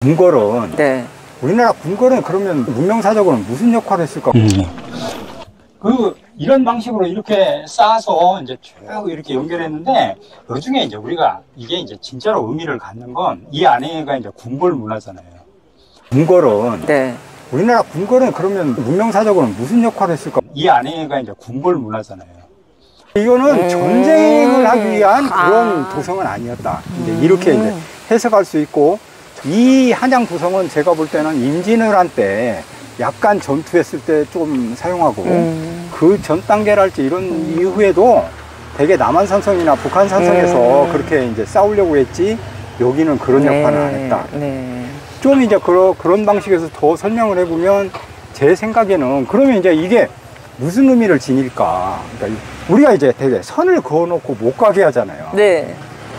궁궐은 네. 우리나라 궁궐은 그러면 문명사적으로는 무슨 역할을 했을까? 이런 방식으로 이렇게 쌓아서 이제 쭉 이렇게 연결했는데, 그 중에 이제 우리가 이게 이제 진짜로 의미를 갖는 건 이 안에가 이제 궁궐 문화잖아요. 궁궐은 네. 우리나라 궁궐은 그러면 문명사적으로는 무슨 역할을 했을까? 이 안에가 이제 궁궐 문화잖아요. 이거는 전쟁을 하기 위한 그런 도성은 아니었다. 이제 이렇게 이제 해석할 수 있고, 이 한양 도성은 제가 볼 때는 임진왜란 때 약간 전투했을 때 좀 사용하고, 그 전 단계랄지 이런 이후에도 되게 남한산성이나 북한산성에서 그렇게 이제 싸우려고 했지, 여기는 그런 역할을 안 했다. 좀 이제 그런 방식에서 더 설명을 해보면, 제 생각에는 그러면 이제 이게 무슨 의미를 지닐까. 그러니까 우리가 이제 되게 선을 그어놓고 못 가게 하잖아요. 네.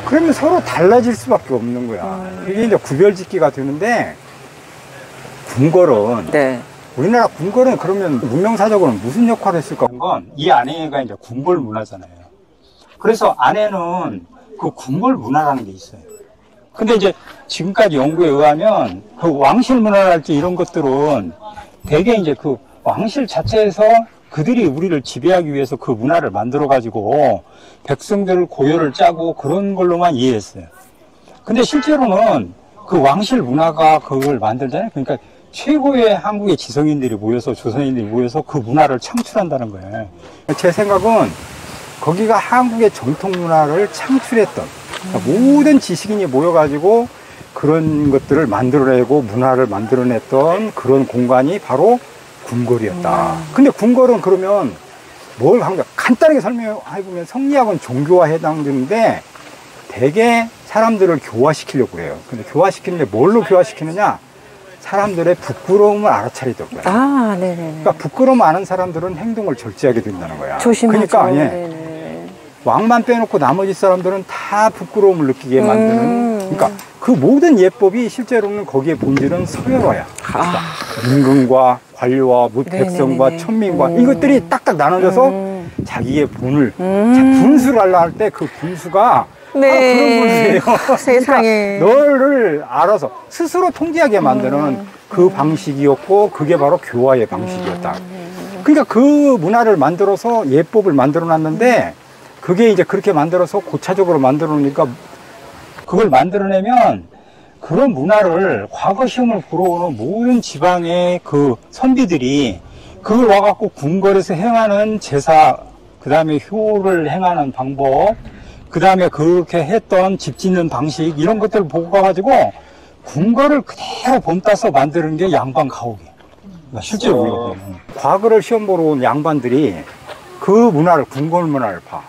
그러면 서로 달라질 수밖에 없는 거야. 이게 이제 구별짓기가 되는데, 궁궐은 네. 우리나라 궁궐은 그러면 문명사적으로는 무슨 역할을 했을까? 이 안에가 이제 궁궐 문화잖아요. 그래서 안에는 그 궁궐 문화라는 게 있어요. 근데 이제 지금까지 연구에 의하면 그 왕실 문화랄지 이런 것들은 대개 이제 그 왕실 자체에서 그들이 우리를 지배하기 위해서 그 문화를 만들어가지고 백성들 고열을 짜고 그런 걸로만 이해했어요. 근데 실제로는 그 왕실 문화가 그걸 만들잖아요. 그러니까 최고의 한국의 지성인들이 모여서, 조선인들이 모여서 그 문화를 창출한다는 거예요. 제 생각은 거기가 한국의 정통 문화를 창출했던, 그러니까 모든 지식인이 모여가지고 그런 것들을 만들어내고 문화를 만들어냈던 그런 공간이 바로 궁궐이었다. 근데 궁궐은 그러면 뭘 하는가? 간단하게 설명해보면 성리학은 종교와 해당되는데, 대개 사람들을 교화시키려고 해요. 근데 교화시키는데 뭘로 교화시키느냐? 사람들의 부끄러움을 알아차리더라고요. 아, 네네. 그러니까 부끄러움 아는 사람들은 행동을 절제하게 된다는 거야. 조심하죠. 그러니까 네네. 왕만 빼놓고 나머지 사람들은 다 부끄러움을 느끼게 만드는, 그러니까 그 모든 예법이 실제로는 거기에 본질은 서열화야. 그러니까 임금과 관료와 백성과 천민과 이것들이 딱딱 나눠져서 자기의 분을, 분수를 하려 할 때 그 분수가 그런 분수예요. 세상에. 그러니까 너를 알아서 스스로 통제하게 만드는 그 방식이었고, 그게 바로 교화의 방식이었다. 그러니까 그 문화를 만들어서 예법을 만들어 놨는데, 그게 이제 그렇게 만들어서 고차적으로 만들어 놓으니까, 그걸 만들어내면 그런 문화를 과거 시험을 보러 오는 모든 지방의 그 선비들이 그걸 와갖고 궁궐에서 행하는 제사, 그 다음에 효를 행하는 방법, 그 다음에 그렇게 했던 집 짓는 방식, 이런 것들을 보고 가가지고 궁궐을 그대로 본따서 만드는 게 양반 가옥이에요. 그러니까 실제로 우리가 보면 과거를 시험 보러 온 양반들이 그 문화를, 궁궐 문화를 봐.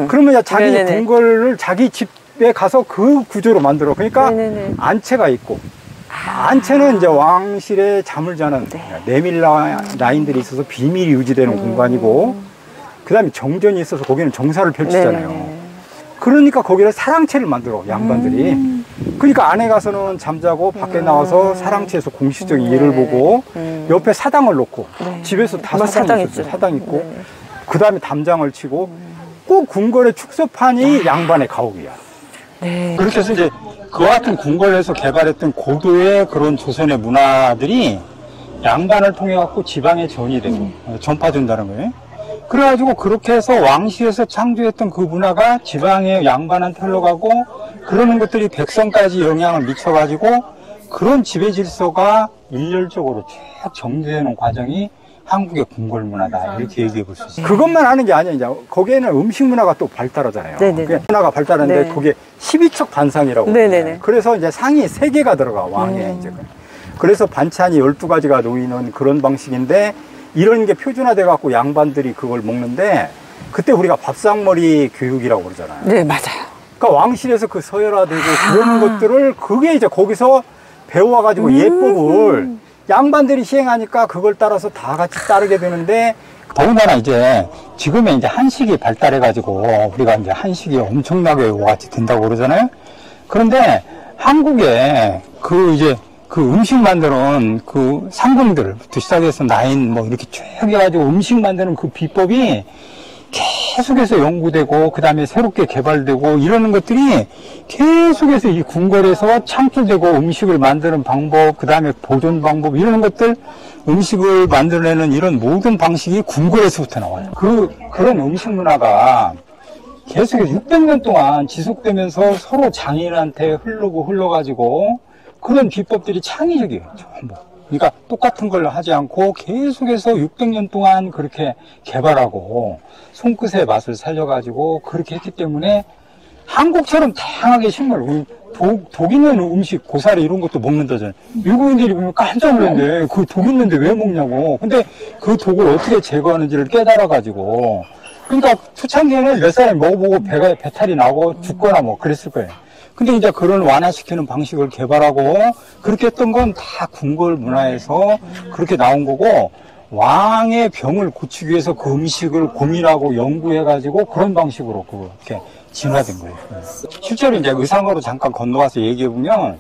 그러면 자기 궁궐을 자기 집에 가서 그 구조로 만들어. 그러니까 안채가 있고, 안채는 이제 왕실에 잠을 자는 내밀 라인들이 있어서 비밀이 유지되는 공간이고, 그 다음에 정전이 있어서 거기는 정사를 펼치잖아요. 그러니까 거기를 사랑채를 만들어, 양반들이. 그러니까 안에 가서는 잠자고 밖에 나와서 사랑채에서 공식적인 일을 보고, 옆에 사당을 놓고, 집에서 다 사당 있었죠. 사당 있고, 그 다음에 담장을 치고, 꼭 궁궐의 축소판이 양반의 가옥이야. 그렇게 해서 이제 그와 같은 궁궐에서 개발했던 고도의 그런 조선의 문화들이 양반을 통해 갖고 지방에 전이 되고 전파된다는 거예요. 그래가지고 그렇게 해서 왕실에서 창조했던 그 문화가 지방의 양반한테 흘러가고, 그러는 것들이 백성까지 영향을 미쳐가지고 그런 지배 질서가 일렬적으로 쭉 정리되는 과정이 한국의 궁궐 문화다, 이렇게 얘기해 볼 수 있어요. 그것만 하는 게 아니야. 이제 거기에는 음식 문화가 또 발달하잖아요. 문화가 발달하는데 그게 12척 반상이라고. 그래서 이제 상이 3개가 들어가, 왕에 이제. 그래서 반찬이 12가지가 놓이는 그런 방식인데, 이런 게 표준화돼 갖고 양반들이 그걸 먹는데, 그때 우리가 밥상머리 교육이라고 그러잖아요. 네, 맞아요. 그러니까 왕실에서 그 서열화되고 그런 것들을, 그게 이제 거기서 배워가지고 예법을 양반들이 시행하니까 그걸 따라서 다 같이 따르게 되는데, 더군다나 이제 지금의 이제 한식이 발달해가지고 우리가 이제 한식이 엄청나게 같이 된다고 그러잖아요. 그런데 한국에 그 음식 만드는 그 상궁들부터 시작해서 나인 뭐 이렇게 쭉 해가지고 음식 만드는 그 비법이 계속해서 연구되고 그 다음에 새롭게 개발되고 이러는 것들이 계속해서 이 궁궐에서 창출되고 음식을 만드는 방법, 그 다음에 보존 방법 이런 것들, 음식을 만들어내는 이런 모든 방식이 궁궐에서부터 나와요. 그런 음식 문화가 계속해서 600년 동안 지속되면서 서로 장인한테 흘러가지고 그런 비법들이 창의적이에요. 전부. 그러니까 똑같은 걸 하지 않고 계속해서 600년 동안 그렇게 개발하고 손끝의 맛을 살려가지고 그렇게 했기 때문에 한국처럼 다양하게 식물, 독 있는 음식, 고사리 이런 것도 먹는다잖아요. 외국인들이 보면 깜짝 놀랐는데 그 독 있는데 왜 먹냐고. 근데 그 독을 어떻게 제거하는지를 깨달아가지고 그러니까 초창기에는 몇 사람이 먹어보고 배탈이 나고 죽거나 뭐 그랬을 거예요. 근데 이제 그런 완화시키는 방식을 개발하고 그렇게 했던 건 다 궁궐 문화에서 그렇게 나온 거고 왕의 병을 고치기 위해서 그 음식을 고민하고 연구해가지고 그런 방식으로 그렇게 진화된 거예요. 실제로 이제 의상으로 잠깐 건너가서 얘기해보면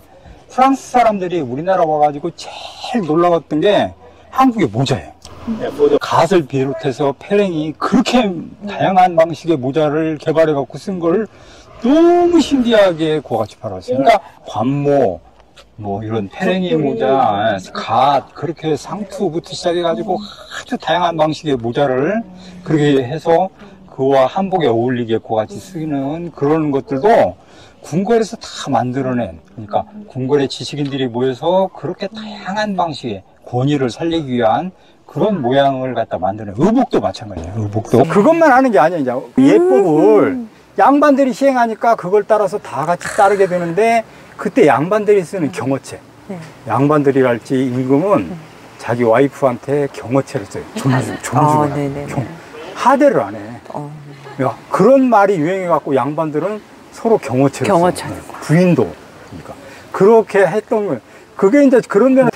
프랑스 사람들이 우리나라 와가지고 제일 놀라웠던 게 한국의 모자예요. 갓을 비롯해서 페랭이 그렇게 다양한 방식의 모자를 개발해갖고 쓴 걸 너무 신기하게 그거같이 팔았어요. 그러니까 관모, 뭐 이런 페랭이 모자, 갓, 그렇게 상투부터 시작해가지고 아주 다양한 방식의 모자를 그렇게 해서 그와 한복에 어울리게 그거같이 쓰는 그런 것들도 궁궐에서 다 만들어낸, 그러니까 궁궐의 지식인들이 모여서 그렇게 다양한 방식의 권위를 살리기 위한 그런 모양을 갖다 만드는 의복도 마찬가지예요. 의복도 그것만 하는 게 아니야. 이제 예법을 양반들이 시행하니까 그걸 따라서 다 같이 따르게 되는데 그때 양반들이 쓰는 경어체, 양반들이랄지 임금은 자기 와이프한테 경어체를 써요. 존중을 하대를 안 해. 야, 그런 말이 유행해갖고 양반들은 서로 경어체를 써요. 부인도 그러니까 그렇게 했던 거예요. 그게 이제 그런 데는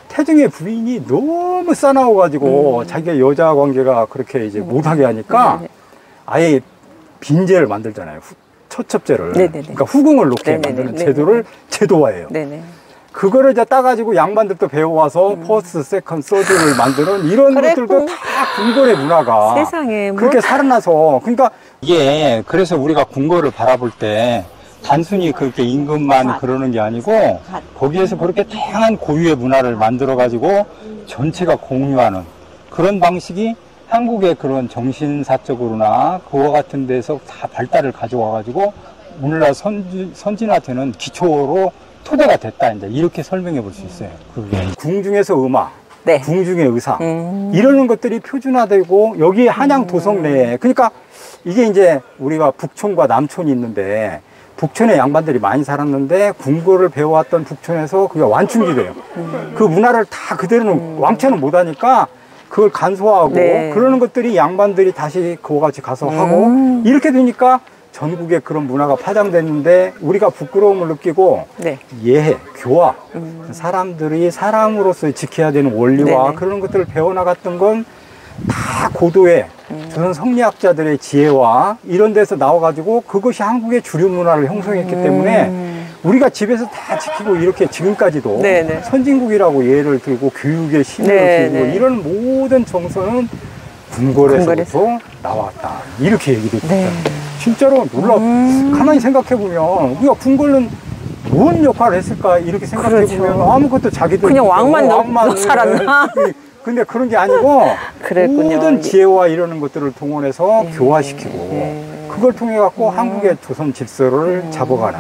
태종의 부인이 너무 싸나워가지고 자기가 여자 관계가 그렇게 이제 못하게 하니까 아예 빈제를 만들잖아요. 처첩제를. 그러니까 후궁을 놓게 만드는 제도를 제도화해요. 그거를 이제 따가지고 양반들도 배워와서 퍼스트, 세컨드, 서드를 만드는 이런 것들도 다 궁궐의 문화가 세상에 그렇게 살아나서 그러니까 이게 그래서 우리가 궁궐을 바라볼 때 단순히 그렇게 임금만 그러는 게 아니고 거기에서 그렇게 다양한 고유의 문화를 만들어 가지고 전체가 공유하는 그런 방식이 한국의 그런 정신사적으로나 그와 같은 데서 다 발달을 가져와 가지고 오늘날 선진화되는 기초로 토대가 됐다 이제 이렇게 설명해 볼 수 있어요. 그게 궁중에서 음악, 궁중의 의상 이러는 것들이 표준화되고 여기 한양 도성 내에 그러니까 이게 이제 우리가 북촌과 남촌이 있는데 북촌에 양반들이 많이 살았는데 궁궐을 배워왔던 북촌에서 그게 완충이 돼요. 그 문화를 다 그대로는 왕채는 못하니까 그걸 간소화하고 그러는 것들이 양반들이 다시 그거 같이 가서 하고 이렇게 되니까 전국에 그런 문화가 파장됐는데 우리가 부끄러움을 느끼고 예해, 교화 사람들이 사람으로서 지켜야 되는 원리와 그런 것들을 배워나갔던 건 다 고도의 조선 성리학자들의 지혜와 이런 데서 나와가지고 그것이 한국의 주류 문화를 형성했기 때문에 우리가 집에서 다 지키고 이렇게 지금까지도 선진국이라고 예를 들고 교육의 신을 두고 이런 모든 정서는 궁궐에서부터 나왔다 이렇게 얘기를 했다. 진짜로 놀라. 가만히 생각해보면 우리가 궁궐은 무슨 역할을 했을까 이렇게 생각해보면 아무것도 자기들 그냥 왕만 살았나? 근데 그런 게 아니고 모든 지혜와 이러는 것들을 동원해서 교화시키고 그걸 통해 갖고 한국의 조선 질서를 잡아가는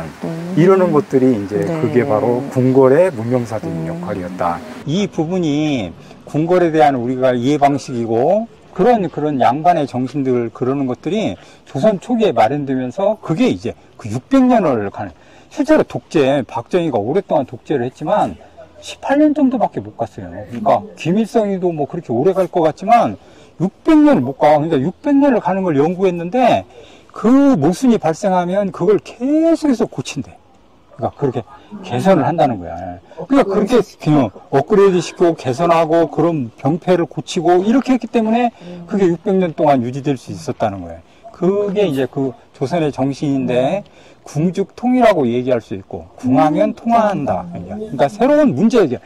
이러는 것들이 이제 그게 바로 궁궐의 문명사적인 역할이었다. 이 부분이 궁궐에 대한 우리가 이해 방식이고 그런 양반의 정신들 그러는 것들이 조선 초기에 마련되면서 그게 이제 그 600년을 가는 실제로 독재 박정희가 오랫동안 독재를 했지만 18년 정도밖에 못 갔어요. 그러니까 김일성이도 뭐 그렇게 오래 갈 것 같지만 600년을 못 가. 그러니까 600년을 가는 걸 연구했는데 그 모순이 발생하면 그걸 계속해서 고친대. 그러니까 그렇게 개선을 한다는 거야. 그러니까 그렇게 그냥 업그레이드 시키고 개선하고 그런 병폐를 고치고 이렇게 했기 때문에 그게 600년 동안 유지될 수 있었다는 거예요. 그게 이제 그 조선의 정신인데 궁죽통이라고 얘기할 수 있고 궁하면 통화한다. 그러니까 새로운 문제 해결.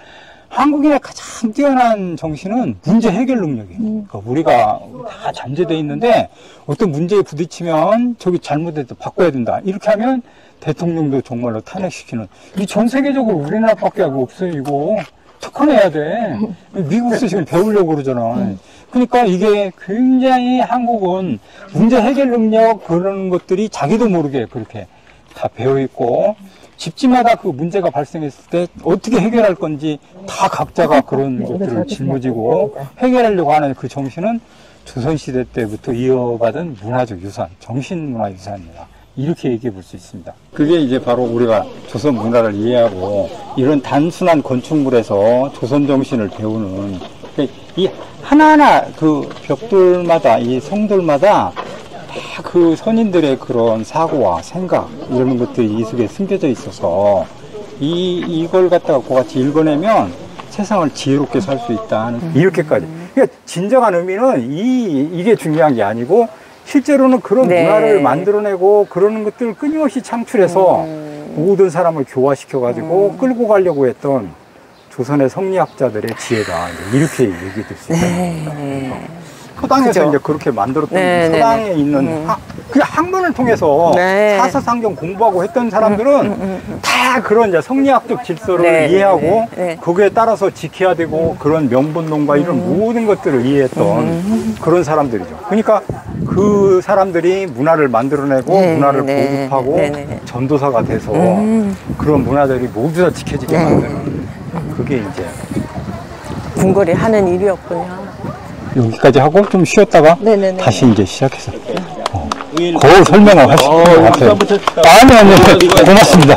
한국인의 가장 뛰어난 정신은 문제 해결 능력이에요. 그러니까 우리가 다 잠재되어 있는데 어떤 문제에 부딪히면 저기 잘못해도 바꿔야 된다. 이렇게 하면 대통령도 정말로 탄핵시키는. 이 전 세계적으로 우리나라밖에 없어요, 이거. 특허내야 돼. 미국에서 지금 배우려고 그러잖아. 그러니까 이게 굉장히 한국은 문제 해결 능력 그런 것들이 자기도 모르게 그렇게 다 배워있고, 집집마다 그 문제가 발생했을 때 어떻게 해결할 건지 다 각자가 그런 것들을 짊어지고 해결하려고 하는 그 정신은 조선시대 때부터 이어받은 문화적 유산, 정신문화 유산이다. 이렇게 얘기해 볼 수 있습니다. 그게 이제 바로 우리가 조선 문화를 이해하고 이런 단순한 건축물에서 조선 정신을 배우는 이 하나하나 그 벽돌마다 이 성들마다 다 그 선인들의 그런 사고와 생각 이런 것들이 이 속에 숨겨져 있어서 이걸 갖다가 그같이 읽어내면 세상을 지혜롭게 살 수 있다 하는 이렇게까지. 그러니까 진정한 의미는 이게 중요한 게 아니고 실제로는 그런 네. 문화를 만들어내고 그러는 것들을 끊임없이 창출해서 모든 사람을 교화시켜가지고 끌고 가려고 했던 조선의 성리학자들의 지혜다. 이렇게 얘기될 수 있습니다. 서당에서 그죠. 이제 그렇게 만들었던 네, 서당에 네, 네. 있는 그냥 학문을 통해서 네. 사서상경 공부하고 했던 사람들은 다 그런 이제 성리학적 질서를 네, 이해하고 네, 네. 거기에 따라서 지켜야 되고 그런 명분론과 이런 모든 것들을 이해했던 그런 사람들이죠. 그러니까 그 사람들이 문화를 만들어내고 네, 문화를 네, 보급하고 네, 네. 전도사가 돼서 그런 문화들이 모두 다 지켜지게 만드는 그게 이제 궁궐이 하는 일이었군요. 여기까지 하고 좀 쉬었다가 네네네. 다시 이제 시작해서 거울 설명을 하시고 아니요 고맙습니다.